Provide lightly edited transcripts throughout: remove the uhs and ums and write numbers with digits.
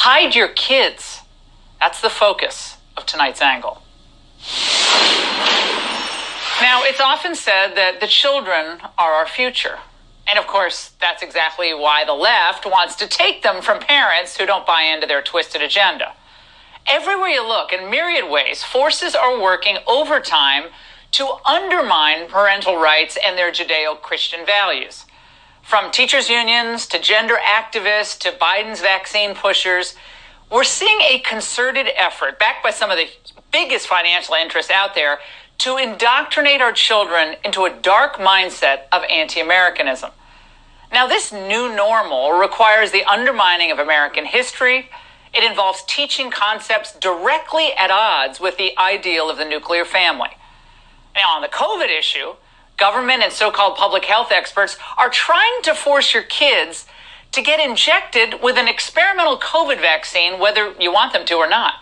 hide your kids. That's the focus of tonight's angle. Now, it's often said that the children are our future. And of course, that's exactly why the left wants to take them from parents who don't buy into their twisted agenda. Everywhere you look, in myriad ways, forces are working overtime to undermine parental rights and their Judeo-Christian values. From teachers' unions to gender activists to Biden's vaccine pushers, we're seeing a concerted effort, backed by some of the biggest financial interests out there, to indoctrinate our children into a dark mindset of anti-Americanism. Now, this new normal requires the undermining of American history. It involves teaching concepts directly at odds with the ideal of the nuclear family. Now, on the COVID issue, government and so-called public health experts are trying to force your kids to get injected with an experimental COVID vaccine, whether you want them to or not.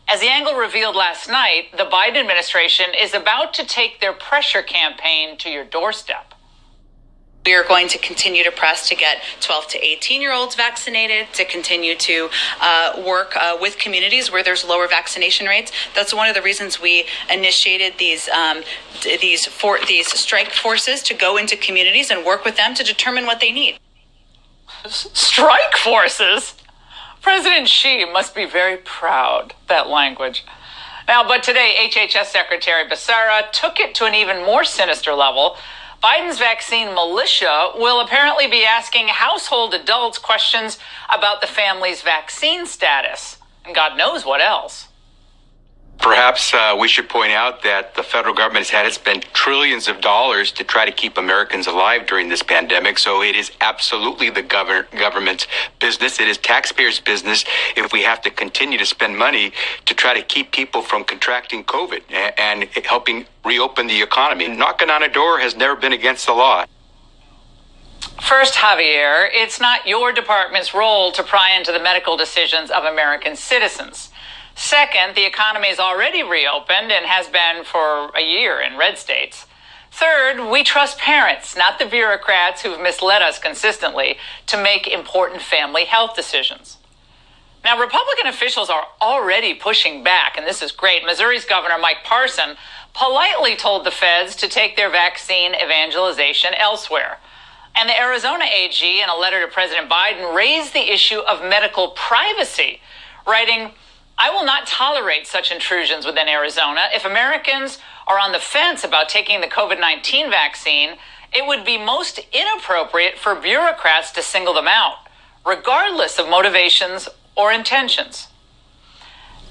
As the angle revealed last night, the Biden administration is about to take their pressure campaign to your doorstep. We are going to continue to press to get 12 to 18-year-olds vaccinated, to continue to work with communities where there's lower vaccination rates. That's one of the reasons we initiated these strike forces to go into communities and work with them to determine what they need. Strike forces? President Xi must be very proud, that language. Now, but today, HHS Secretary BECERRA took it to an even more sinister level. Biden's vaccine militia will apparently be asking household adults questions about the family's vaccine status, and God knows what else. Perhaps we should point out that the federal government has had to spend trillions of dollars to try to keep Americans alive during this pandemic. So it is absolutely the government's business. It is taxpayers' business if we have to continue to spend money to try to keep people from contracting COVID and helping reopen the economy. Knocking on a door has never been against the law. First, Javier, it's not your department's role to pry into the medical decisions of American citizens. Second, the economy is already reopened and has been for a year in red states. Third, we trust parents, not the bureaucrats who've misled us consistently, to make important family health decisions. Now, Republican officials are already pushing back, and this is great. Missouri's Governor Mike Parson politely told the feds to take their vaccine evangelization elsewhere. And the Arizona AG, in a letter to President Biden, raised the issue of medical privacy, writing, "I will not tolerate such intrusions within Arizona. If Americans are on the fence about taking the COVID-19 vaccine, it would be most inappropriate for bureaucrats to single them out, regardless of motivations or intentions."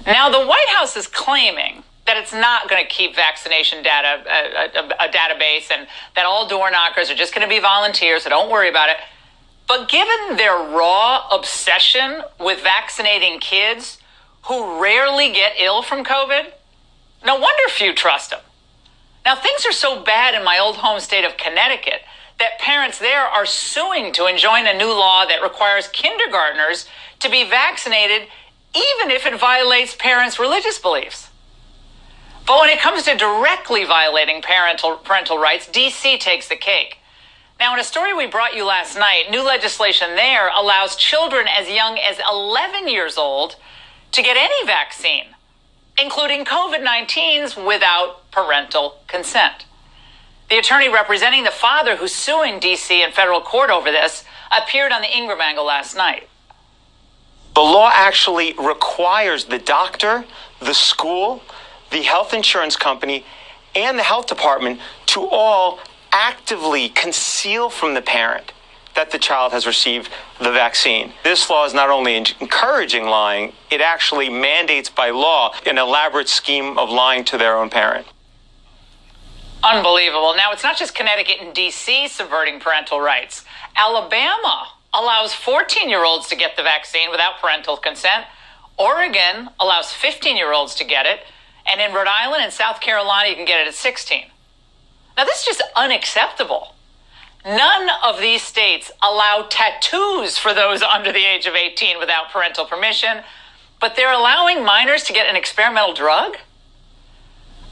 Now, the White House is claiming that it's not going to keep vaccination data, a database, and that all door knockers are just going to be volunteers, so don't worry about it. But given their raw obsession with vaccinating kids who rarely get ill from COVID, no wonder few trust them. Now, things are so bad in my old home state of Connecticut that parents there are suing to enjoin a new law that requires kindergartners to be vaccinated even if it violates parents' religious beliefs. But when it comes to directly violating parental rights, D.C. takes the cake. Now, in a story we brought you last night, new legislation there allows children as young as 11 years old to get any vaccine, including COVID-19's, without parental consent. The attorney representing the father who's suing D.C. in federal court over this appeared on the Ingram Angle last night. The law actually requires the doctor, the school, the health insurance company, and the health department to all actively conceal from the parent that the child has received the vaccine. This law is not only encouraging lying, it actually mandates by law an elaborate scheme of lying to their own parent. Unbelievable. Now, it's not just Connecticut and D.C. subverting parental rights. Alabama allows 14-year-olds to get the vaccine without parental consent. Oregon allows 15-year-olds to get it. And in Rhode Island and South Carolina, you can get it at 16. Now, this is just unacceptable. None of these states allow tattoos for those under the age of 18 without parental permission, but they're allowing minors to get an experimental drug?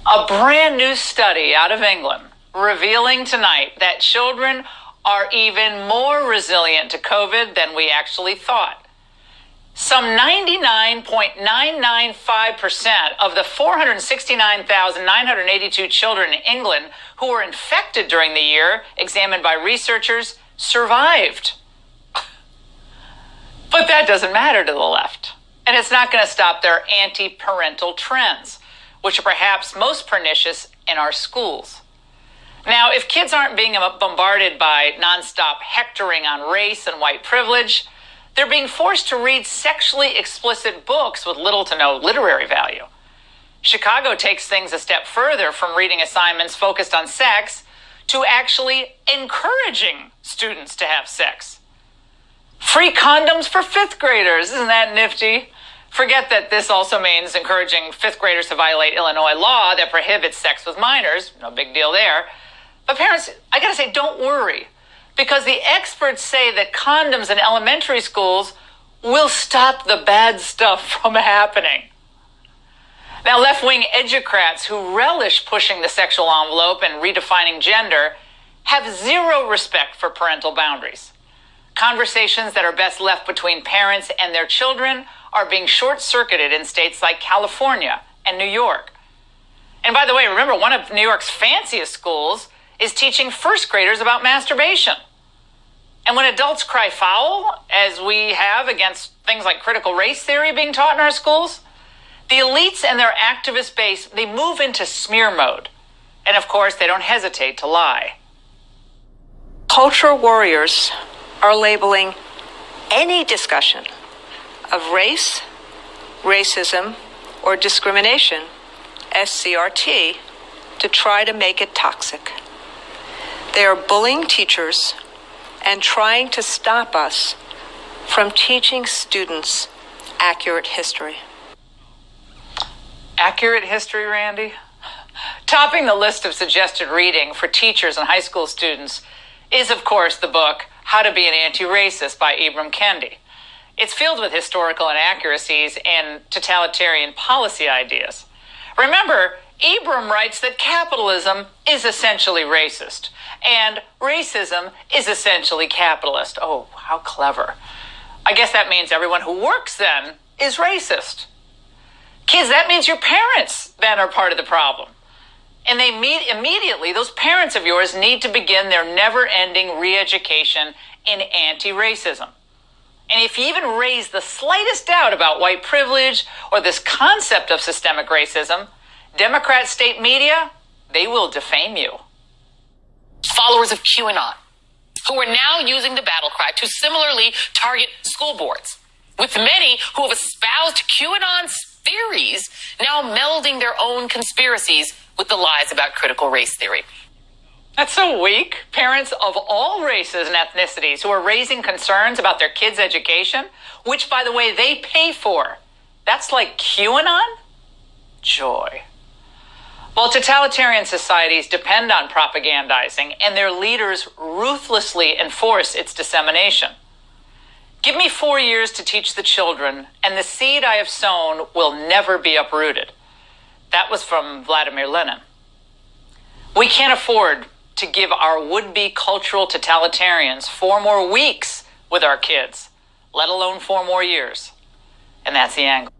A brand new study out of England revealing tonight that children are even more resilient to COVID than we actually thought. So Some 99.995% of the 469,982 children in England who were infected during the year examined by researchers survived. But that doesn't matter to the left. And it's not going to stop their anti-parental trends, which are perhaps most pernicious in our schools. Now, if kids aren't being bombarded by nonstop hectoring on race and white privilege, they're being forced to read sexually explicit books with little to no literary value. Chicago takes things a step further from reading assignments focused on sex to actually encouraging students to have sex. Free condoms for fifth graders. Isn't that nifty? Forget that this also means encouraging fifth graders to violate Illinois law that prohibits sex with minors. No big deal there. But parents, I gotta say, don't worry, because the experts say that condoms in elementary schools will stop the bad stuff from happening. Now, left-wing educrats who relish pushing the sexual envelope and redefining gender have zero respect for parental boundaries. Conversations that are best left between parents and their children are being short-circuited in states like California and New York. And by the way, remember, one of New York's fanciest schools is teaching first graders about masturbation. And when adults cry foul, as we have against things like critical race theory being taught in our schools, the elites and their activist base, they move into smear mode. And of course, they don't hesitate to lie. Cultural warriors are labeling any discussion of race, racism, or discrimination, SCRT, to try to make it toxic. They are bullying teachers and trying to stop us from teaching students accurate history. Accurate history, Randy? Topping the list of suggested reading for teachers and high school students is, of course, the book How to Be an Anti-Racist by Ibram Kendi. It's filled with historical inaccuracies and totalitarian policy ideas. Remember, Ibram writes that capitalism is essentially racist, and racism is essentially capitalist. Oh, how clever. I guess that means everyone who works then is racist. Kids, that means your parents then are part of the problem. And they immediately, those parents of yours need to begin their never-ending re-education in anti-racism. And if you even raise the slightest doubt about white privilege or this concept of systemic racism, Democrat state media, they will defame you. Followers of QAnon, who are now using the battle cry to similarly target school boards, with many who have espoused QAnon's theories now melding their own conspiracies with the lies about critical race theory. That's so weak. Parents of all races and ethnicities who are raising concerns about their kids' education, which, by the way, they pay for. That's like QAnon? Joy. Well, totalitarian societies depend on propagandizing, and their leaders ruthlessly enforce its dissemination. Give me 4 years to teach the children, and the seed I have sown will never be uprooted. That was from Vladimir Lenin. We can't afford to give our would-be cultural totalitarians 4 more weeks with our kids, let alone 4 more years. And that's the angle.